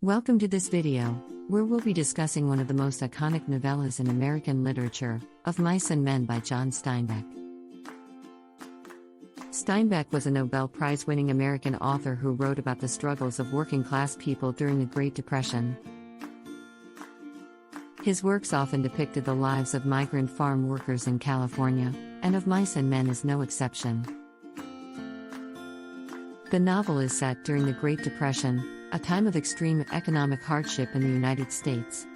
Welcome to this video, where we'll be discussing one of the most iconic novellas in American literature, Of Mice and Men by John Steinbeck. Steinbeck was a Nobel Prize-winning American author who wrote about the struggles of working-class people during the Great Depression. His works often depicted the lives of migrant farm workers in California, and Of Mice and Men is no exception. The novel is set during the Great Depression, a time of extreme economic hardship in the United States.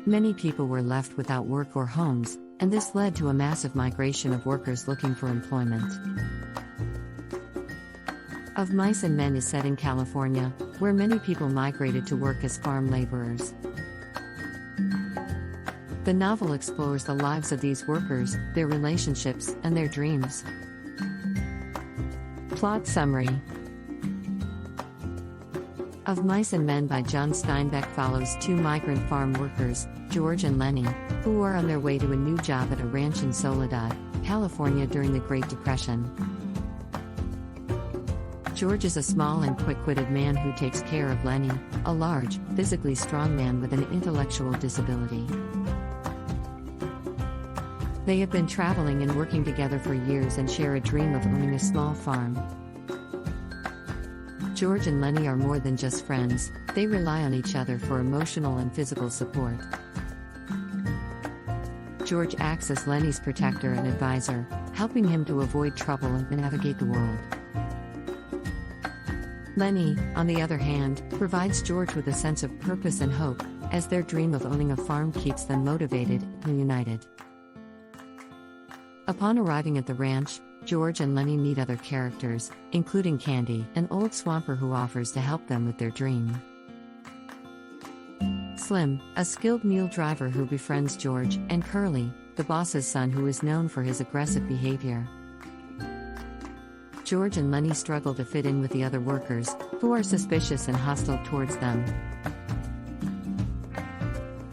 Many people were left without work or homes, and this led to a massive migration of workers looking for employment. Of Mice and Men is set in California, where many people migrated to work as farm laborers. The novel explores the lives of these workers, their relationships, and their dreams. Plot summary. Of Mice and Men by John Steinbeck follows two migrant farm workers, George and Lenny, who are on their way to a new job at a ranch in Soledad, California during the Great Depression. George is a small and quick-witted man who takes care of Lenny, a large, physically strong man with an intellectual disability. They have been traveling and working together for years and share a dream of owning a small farm. George and Lenny are more than just friends, they rely on each other for emotional and physical support. George acts as Lenny's protector and advisor, helping him to avoid trouble and navigate the world. Lenny, on the other hand, provides George with a sense of purpose and hope, as their dream of owning a farm keeps them motivated and united. Upon arriving at the ranch, George and Lenny meet other characters, including Candy, an old swamper who offers to help them with their dream. Slim, a skilled mule driver who befriends George, and Curly, the boss's son who is known for his aggressive behavior. George and Lenny struggle to fit in with the other workers, who are suspicious and hostile towards them.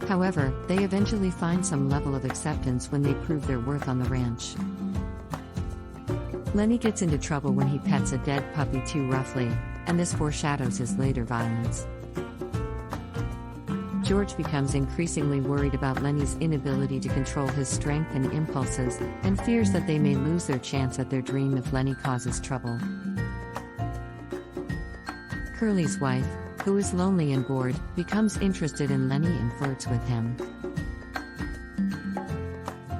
However, they eventually find some level of acceptance when they prove their worth on the ranch. Lenny gets into trouble when he pets a dead puppy too roughly, and this foreshadows his later violence. George becomes increasingly worried about Lenny's inability to control his strength and impulses, and fears that they may lose their chance at their dream if Lenny causes trouble. Curly's wife, who is lonely and bored, becomes interested in Lenny and flirts with him.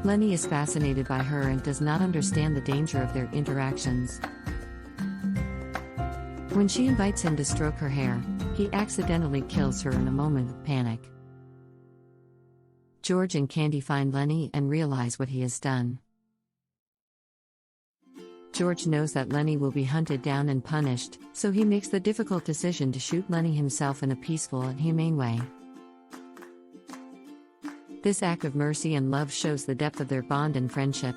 Lenny is fascinated by her and does not understand the danger of their interactions. When she invites him to stroke her hair, he accidentally kills her in a moment of panic. George and Candy find Lenny and realize what he has done. George knows that Lenny will be hunted down and punished, so he makes the difficult decision to shoot Lenny himself in a peaceful and humane way. This act of mercy and love shows the depth of their bond and friendship.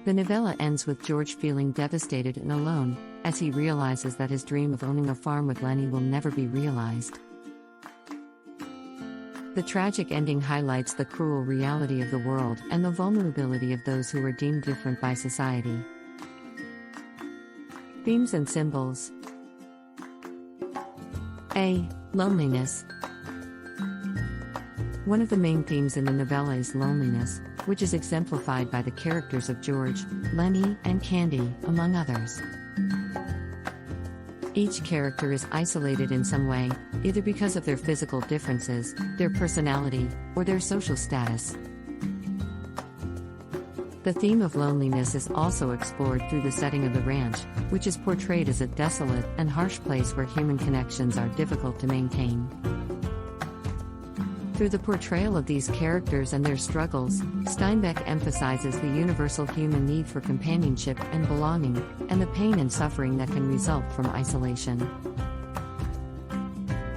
The novella ends with George feeling devastated and alone, as he realizes that his dream of owning a farm with Lenny will never be realized. The tragic ending highlights the cruel reality of the world and the vulnerability of those who are deemed different by society. Themes and symbols. A. Loneliness. One of the main themes in the novella is loneliness, which is exemplified by the characters of George, Lenny, and Candy, among others. Each character is isolated in some way, either because of their physical differences, their personality, or their social status. The theme of loneliness is also explored through the setting of the ranch, which is portrayed as a desolate and harsh place where human connections are difficult to maintain. Through the portrayal of these characters and their struggles, Steinbeck emphasizes the universal human need for companionship and belonging, and the pain and suffering that can result from isolation.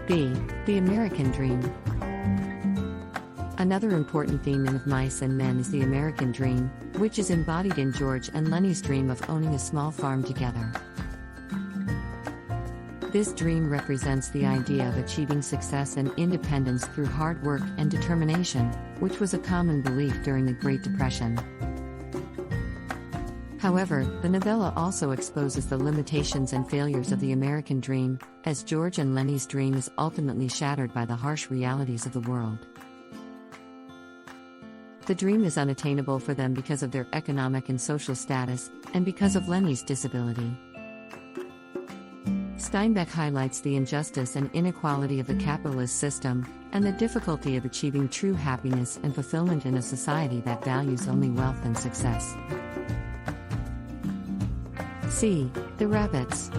B. The American Dream. Another important theme in Of Mice and Men is the American dream, which is embodied in George and Lenny's dream of owning a small farm together. This dream represents the idea of achieving success and independence through hard work and determination, which was a common belief during the Great Depression. However, the novella also exposes the limitations and failures of the American dream, as George and Lenny's dream is ultimately shattered by the harsh realities of the world. The dream is unattainable for them because of their economic and social status, and because of Lenny's disability. Steinbeck highlights the injustice and inequality of the capitalist system, and the difficulty of achieving true happiness and fulfillment in a society that values only wealth and success. C. The rabbits.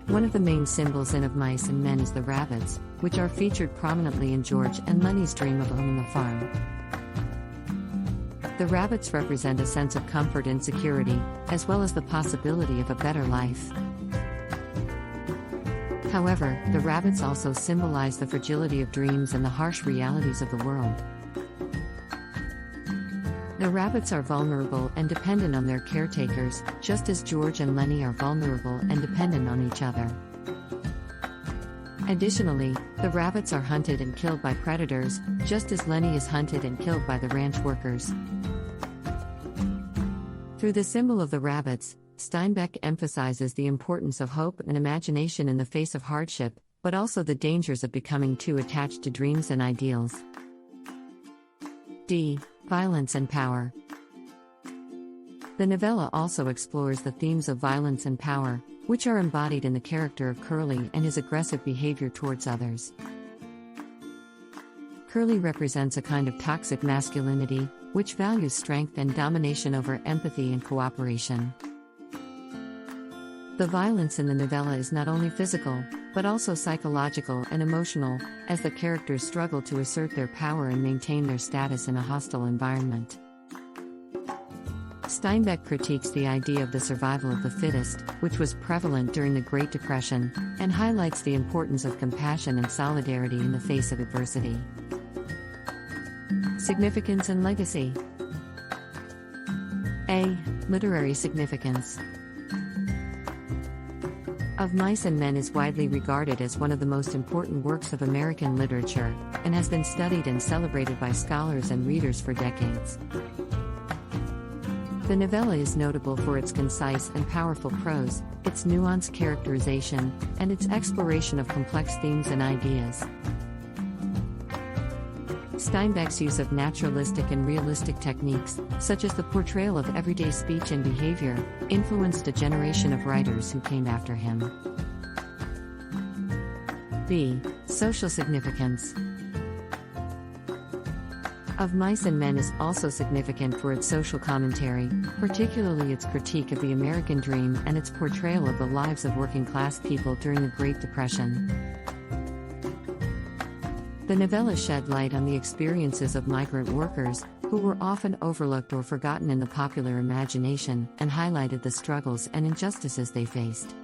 One of the main symbols in Of Mice and Men is the rabbits, which are featured prominently in George and Lenny's dream of owning a farm. The rabbits represent a sense of comfort and security, as well as the possibility of a better life. However, the rabbits also symbolize the fragility of dreams and the harsh realities of the world. The rabbits are vulnerable and dependent on their caretakers, just as George and Lenny are vulnerable and dependent on each other. Additionally, the rabbits are hunted and killed by predators, just as Lenny is hunted and killed by the ranch workers. Through the symbol of the rabbits, Steinbeck emphasizes the importance of hope and imagination in the face of hardship, but also the dangers of becoming too attached to dreams and ideals. D. Violence and power. The novella also explores the themes of violence and power, which are embodied in the character of Curly and his aggressive behavior towards others. Curly represents a kind of toxic masculinity, which values strength and domination over empathy and cooperation. The violence in the novella is not only physical, but also psychological and emotional, as the characters struggle to assert their power and maintain their status in a hostile environment. Steinbeck critiques the idea of the survival of the fittest, which was prevalent during the Great Depression, and highlights the importance of compassion and solidarity in the face of adversity. Significance and legacy. A. Literary significance. Of Mice and Men is widely regarded as one of the most important works of American literature, and has been studied and celebrated by scholars and readers for decades. The novella is notable for its concise and powerful prose, its nuanced characterization, and its exploration of complex themes and ideas. Steinbeck's use of naturalistic and realistic techniques, such as the portrayal of everyday speech and behavior, influenced a generation of writers who came after him. B. Social significance. Of Mice and Men is also significant for its social commentary, particularly its critique of the American dream and its portrayal of the lives of working-class people during the Great Depression. The novella shed light on the experiences of migrant workers, who were often overlooked or forgotten in the popular imagination, and highlighted the struggles and injustices they faced.